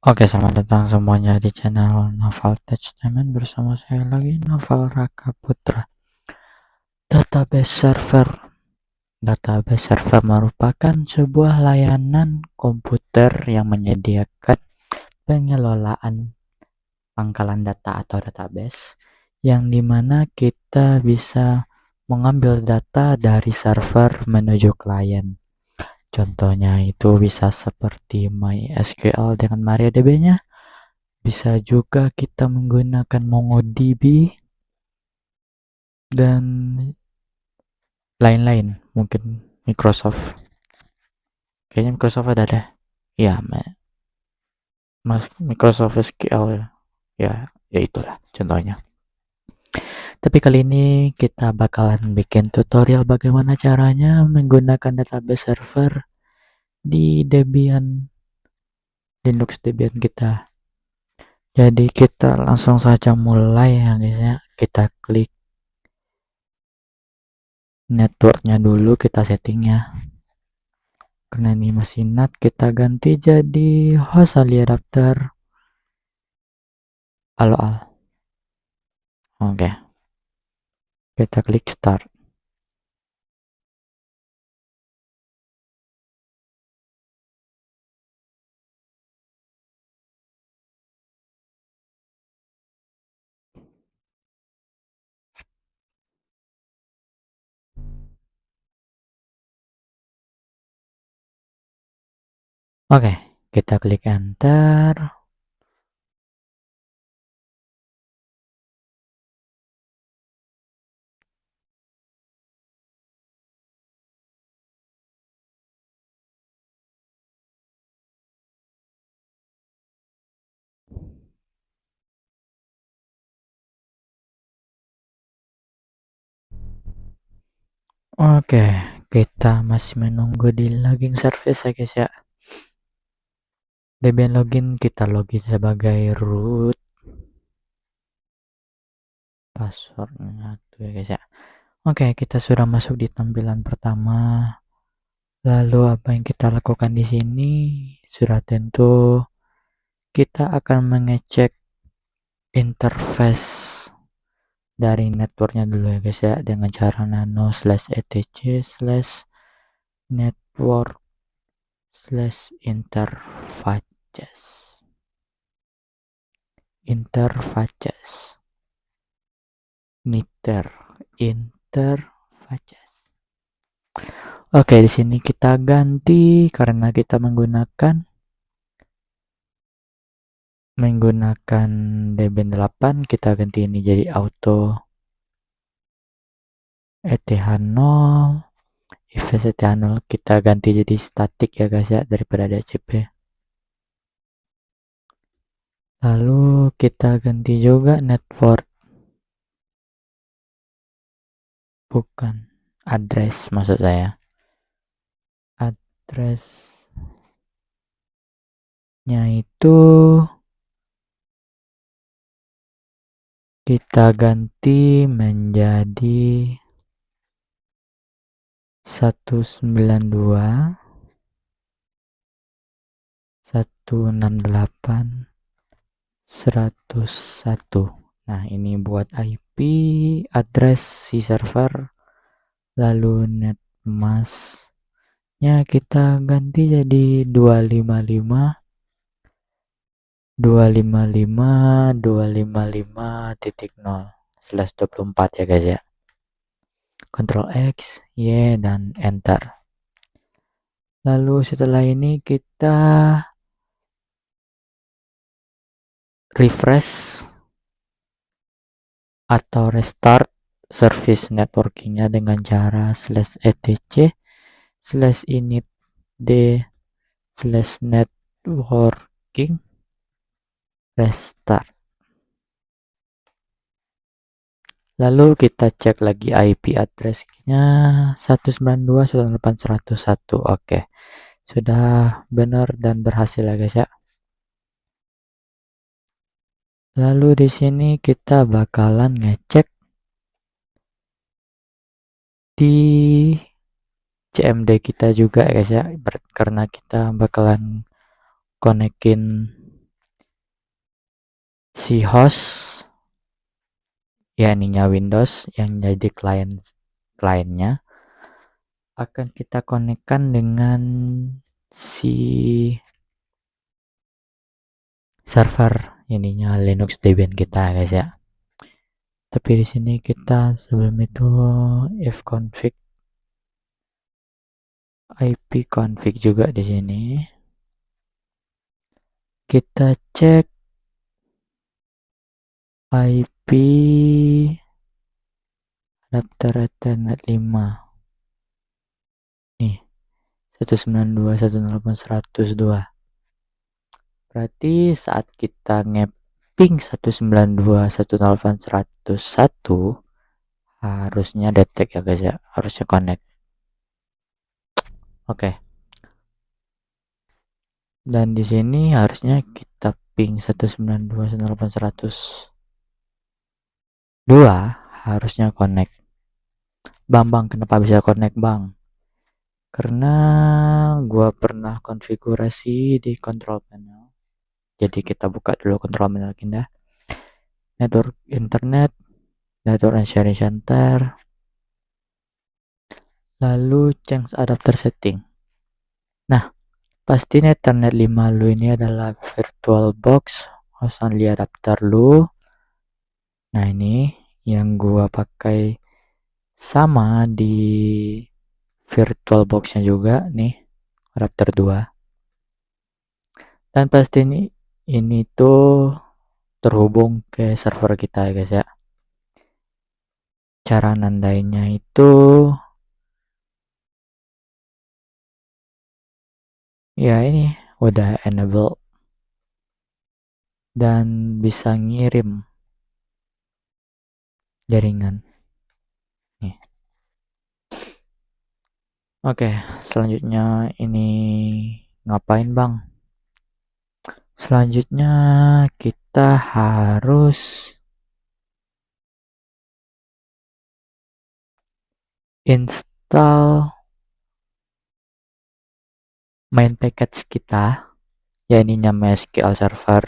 Oke, selamat datang semuanya di channel Novel Tainment bersama saya lagi Novel Raka Putra. Database server. Database server merupakan sebuah layanan komputer yang menyediakan pengelolaan pangkalan data atau database yang dimana kita bisa mengambil data dari server menuju klien. Contohnya itu bisa seperti MySQL dengan MariaDB-nya. Bisa juga kita menggunakan MongoDB dan lain-lain. Mungkin Microsoft. Kayaknya Microsoft ada deh. Ya, Microsoft SQL ya. Ya itulah contohnya. Tapi kali ini kita bakalan bikin tutorial bagaimana caranya menggunakan database server di Debian Linux Debian kita. Jadi kita langsung saja mulai ya guys ya. Kita klik networknya dulu, kita settingnya. Karena ini masih NAT, kita ganti jadi host ali adapter aloal. Oke, kita klik start. Oke, kita klik enter. Oke, kita masih menunggu di login service ya guys ya. Debian login, kita login sebagai root. Passwordnya tuh ya guys ya. Oke, kita sudah masuk di tampilan pertama. Lalu apa yang kita lakukan di sini? Sudah tentu kita akan mengecek interface dari networknya dulu ya guys ya, dengan cara nano /etc/network/interfaces interfaces. Oke, di sini kita ganti karena kita menggunakan Debian 8, kita ganti ini jadi auto ETH0. If ETH0 kita ganti jadi static ya guys ya, daripada DHCP. Lalu kita ganti juga network, bukan address maksud saya, addressnya itu kita ganti menjadi 192.168.101. Nah, ini buat IP address si server. Lalu netmasknya kita ganti jadi 255.255.255.0/24 ya guys ya. Ctrl X, Y, dan enter. Lalu setelah ini kita refresh atau restart service networkingnya dengan cara /etc/initd/networking restart. Lalu kita cek lagi IP address-nya 192.168.101. Oke, sudah benar dan berhasil ya guys ya. Lalu di sini kita bakalan ngecek di CMD kita juga ya guys ya, karena kita bakalan konekin si host, ya ininya Windows yang jadi kliennya akan kita konekkan dengan si server ininya Linux Debian kita guys ya. Tapi di sini kita sebelum itu fconfig ipconfig juga di sini. Kita cek IP adapter Ethernet 5. Nih, 192.168.102. Berarti saat kita ngeping 192.168.101 harusnya detect ya guys ya, harusnya connect. Oke. Dan di sini harusnya kita ping 192.168.102 harusnya connect. Bang, kenapa bisa connect bang? Karena gua pernah konfigurasi di control panel. Jadi kita buka dulu control panel kita. Network internet, network and sharing center, lalu change adapter setting. Nah, pasti Ethernet 5 lu ini adalah virtual box host only adapter lu. Nah, ini yang gua pakai sama di virtual boxnya juga nih, adapter 2. Dan pasti ini tuh terhubung ke server kita ya guys ya. Cara nandainya itu ya ini udah enable dan bisa ngirim jaringan nih. Oke, selanjutnya ini ngapain bang? Selanjutnya kita harus install main package kita, ya ini namanya MySQL Server.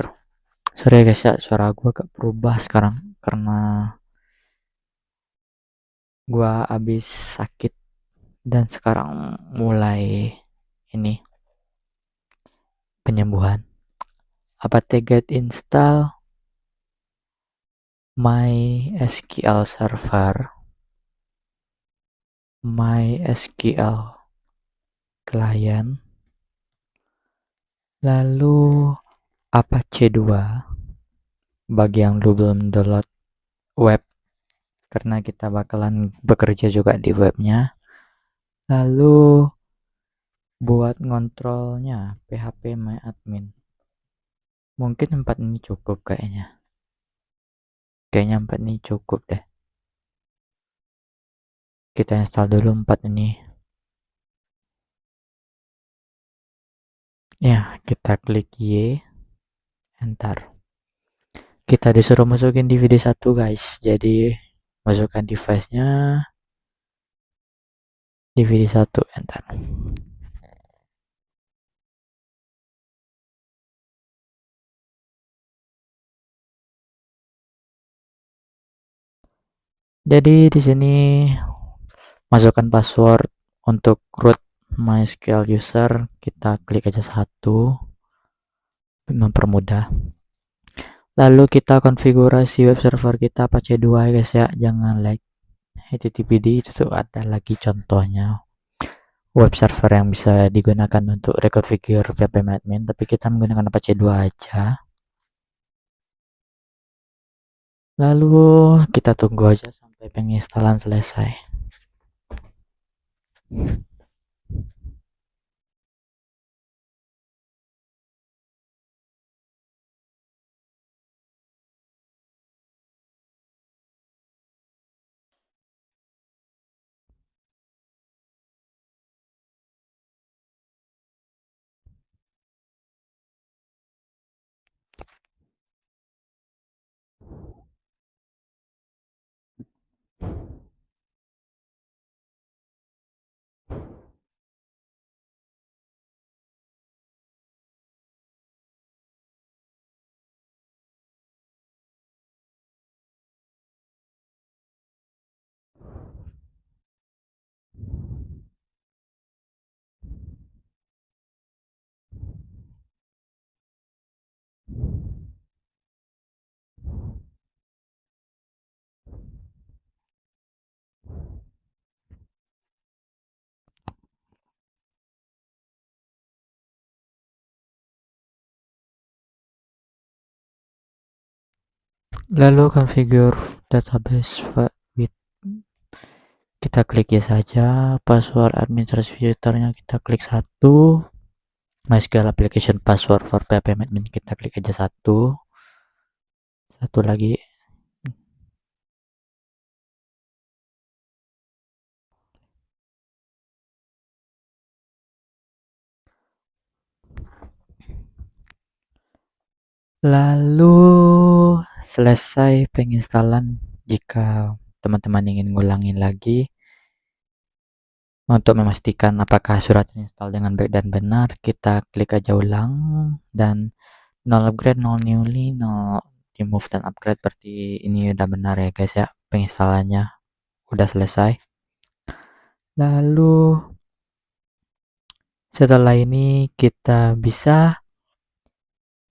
Sorry guys ya, suara gue agak berubah sekarang karena gue habis sakit dan sekarang mulai ini penyembuhan. Apa get install MySQL Server, MySQL Client, lalu Apache 2 bagi yang belum download web karena kita bakalan bekerja juga di webnya. Lalu buat ngontrolnya PHP MyAdmin. Mungkin 4 ini cukup kayaknya. Kayaknya 4 ini cukup deh. Kita install dulu 4 ini. Ya, kita klik Y, enter. Kita disuruh masukin DVD 1 guys. Jadi masukkan device-nya, DVD 1, enter. Jadi di sini masukkan password untuk root MySQL user, kita klik aja 1, mempermudah. Lalu kita konfigurasi web server kita Apache 2 ya guys ya, jangan like HTTPD, itu tuh ada lagi contohnya web server yang bisa digunakan untuk reconfigure PHP-admin, tapi kita menggunakan Apache 2 aja. Lalu kita tunggu aja sampai penginstalan selesai. Lalu configure database with, kita klik ya saja. Password administratornya kita klik 1. MySQL application password for PHP admin kita klik aja 1 lagi. Lalu selesai penginstalan. Jika teman-teman ingin ngulangin lagi untuk memastikan apakah surat install dengan baik dan benar, kita klik aja ulang, dan no upgrade, no newly, no remove dan upgrade, berarti ini udah benar ya guys ya, penginstalannya udah selesai. Lalu setelah ini kita bisa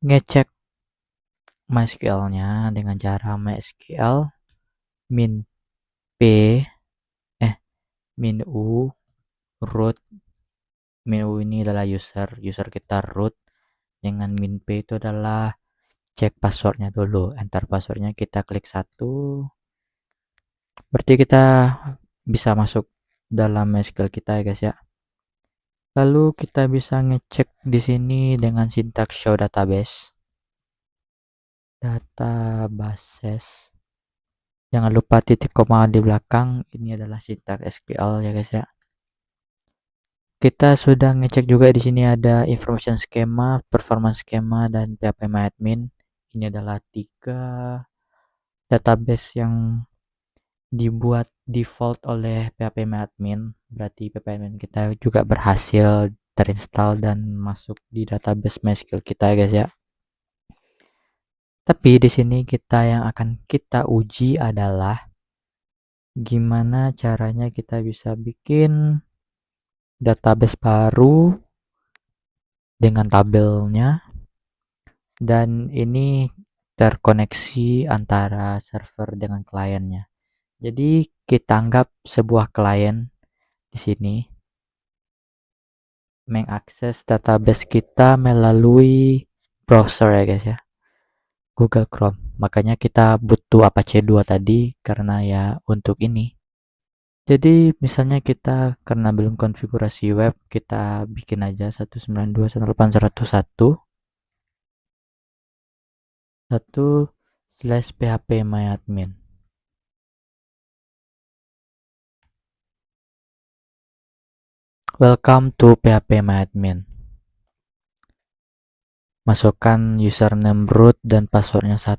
ngecek MySQL-nya dengan cara MySQL min p min u root. Min u ini adalah user kita root, dengan min p itu adalah cek passwordnya dulu. Enter passwordnya, kita klik 1, berarti kita bisa masuk dalam MySQL kita ya guys ya. Lalu kita bisa ngecek di sini dengan sintaks show databases. Jangan lupa titik koma di belakang, ini adalah sintaks SQL ya guys ya. Kita sudah ngecek juga di sini ada information schema, performance schema, dan phpMyAdmin. Ini adalah 3 database yang dibuat default oleh phpMyAdmin. Berarti phpMyAdmin kita juga berhasil terinstall dan masuk di database MySQL kita ya guys ya. Tapi di sini yang akan kita uji adalah gimana caranya kita bisa bikin database baru dengan tabelnya, dan ini terkoneksi antara server dengan kliennya. Jadi kita anggap sebuah klien di sini mengakses database kita melalui browser ya guys ya, Google Chrome. Makanya kita butuh Apache 2 tadi, karena ya untuk ini. Jadi misalnya kita karena belum konfigurasi web, kita bikin aja 192.168.1.1/phpMyAdmin. Welcome to phpMyAdmin. Masukkan username root dan passwordnya 1.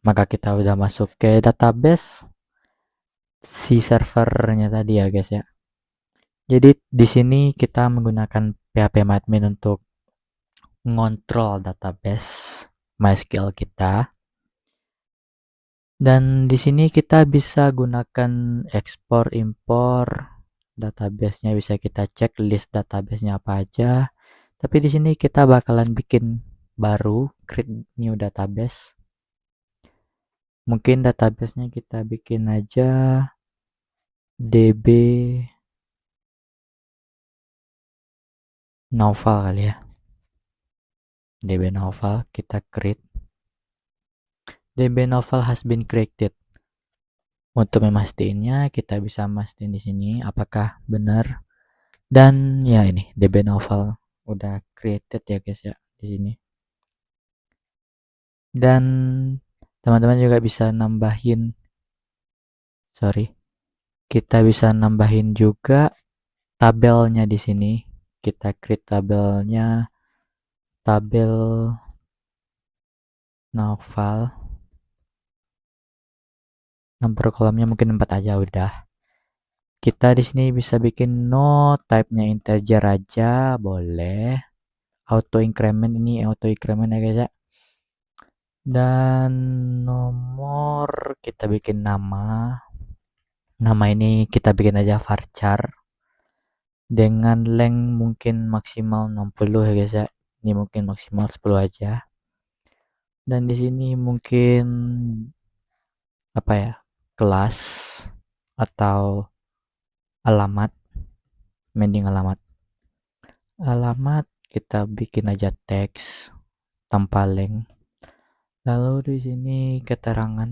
Maka kita udah masuk ke database si servernya tadi ya guys ya. Jadi di sini kita menggunakan phpMyAdmin untuk ngontrol database MySQL kita. Dan di sini kita bisa gunakan ekspor impor database-nya, bisa kita cek list database-nya apa aja. Tapi di sini kita bakalan bikin baru, create new database. Mungkin database-nya kita bikin aja DB Naufal kali ya. DB Naufal kita create. DB Naufal has been created. Untuk memastiinnya kita bisa mastiin di sini apakah benar. Dan ya ini DB Naufal udah created ya guys ya di sini. Dan teman-teman juga bisa nambahin, kita bisa nambahin juga tabelnya di sini. Kita create tabelnya, tabel Naufal. Nomor kolomnya mungkin 4 aja udah. Kita di sini bisa bikin no, type-nya integer aja, boleh. Auto increment, ini auto increment ya guys ya. Dan nomor kita bikin nama ini kita bikin aja varchar dengan length mungkin maksimal 60 ya guys ya. Ini mungkin maksimal 10 aja. Dan di sini mungkin apa ya, kelas atau alamat, mending alamat kita bikin aja teks tanpa length. Lalu di sini keterangan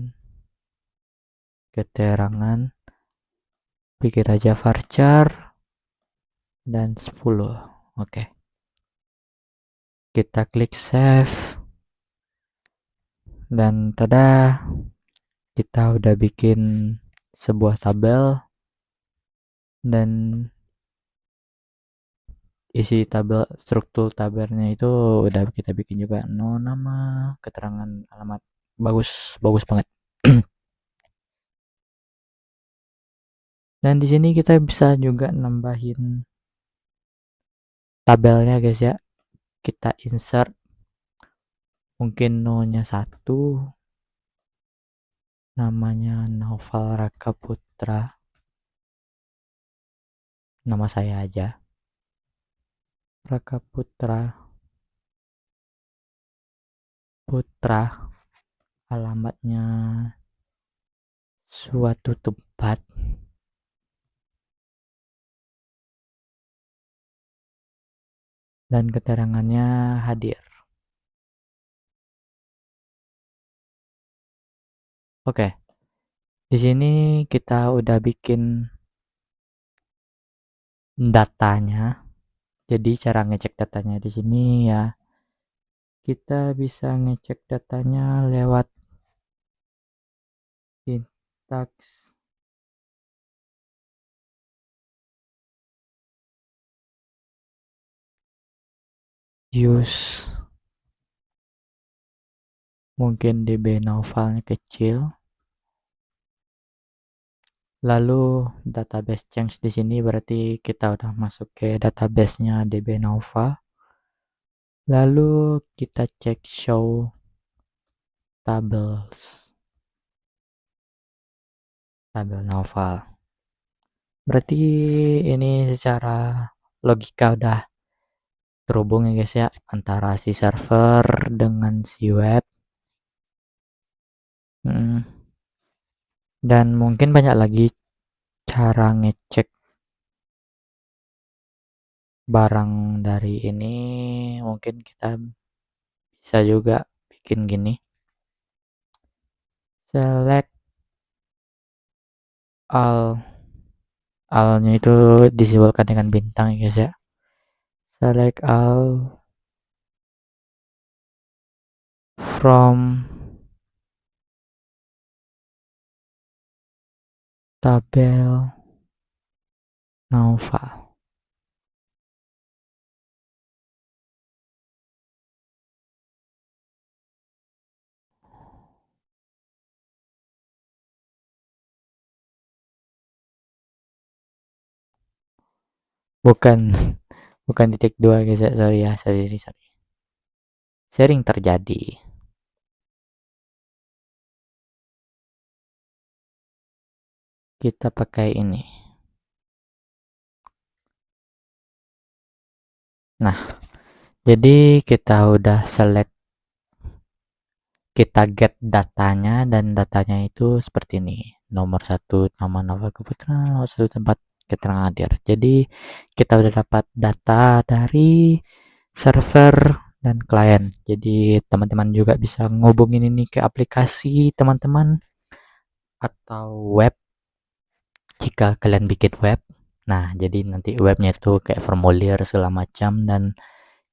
bikin aja varchar dan 10. Oke. Kita klik save dan tada, kita udah bikin sebuah tabel dan isi tabel, struktur tabelnya itu udah kita bikin juga, nama, keterangan, alamat. Bagus, bagus banget. Dan di sini kita bisa juga nambahin tabelnya guys ya. Kita insert mungkin no-nya 1, namanya Naufal Raka Putra, nama saya aja Raka Putra, alamatnya suatu tempat, dan keterangannya hadir. Oke. Di sini kita udah bikin datanya. Jadi cara ngecek datanya di sini ya, kita bisa ngecek datanya lewat syntax use, mungkin db Naufalnya kecil, lalu database change. Di sini berarti kita udah masuk ke database-nya db Naufal. Lalu kita cek show tables, tabel Naufal. Berarti ini secara logika udah terhubung ya guys ya, antara si server dengan si web. Dan mungkin banyak lagi cara ngecek barang dari ini. Mungkin kita bisa juga bikin gini, select all nya itu disimbolkan dengan bintang ya guys ya. Select all from tabel Naufal. Bukan titik 2 guys ya, sorry ya, sorry. Sering terjadi. Kita pakai ini. Nah, jadi kita udah select, kita get datanya, dan datanya itu seperti ini. Nomor 1 nama Naufal Putra, nomor 1 tempat, keterangan hadir. Jadi kita udah dapat data dari server dan klien. Jadi teman-teman juga bisa ngubungin ini ke aplikasi teman-teman atau web jika kalian bikin web. Nah, jadi nanti webnya itu kayak formulir segala macam, dan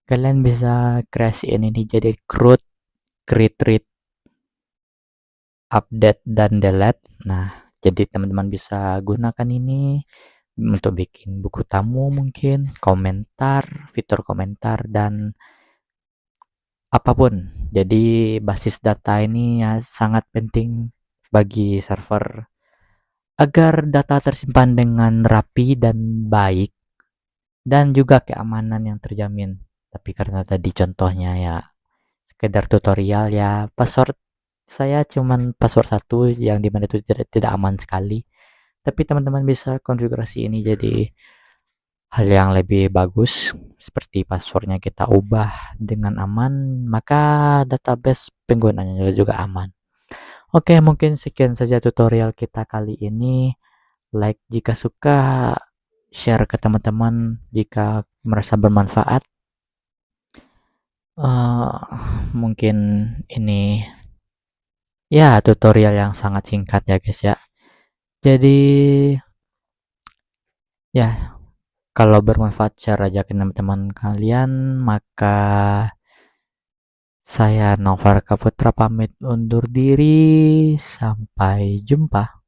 kalian bisa kreasiin ini jadi create, read, update, dan delete. Nah, jadi teman-teman bisa gunakan ini untuk bikin buku tamu, mungkin komentar, fitur komentar, dan apapun. Jadi basis data ini ya sangat penting bagi server agar data tersimpan dengan rapi dan baik, dan juga keamanan yang terjamin. Tapi karena tadi contohnya ya sekedar tutorial ya, password saya cuman password 1 yang dimana itu tidak aman sekali. Tapi teman-teman bisa konfigurasi ini jadi hal yang lebih bagus, seperti passwordnya kita ubah dengan aman, maka database penggunanya juga aman. Oke, mungkin sekian saja tutorial kita kali ini. Like jika suka, share ke teman-teman jika merasa bermanfaat. Mungkin ini Ya, tutorial yang sangat singkat ya guys ya. Jadi ya, kalau bermanfaat share aja ke teman-teman kalian, maka saya Nova Kaputra pamit undur diri. Sampai jumpa.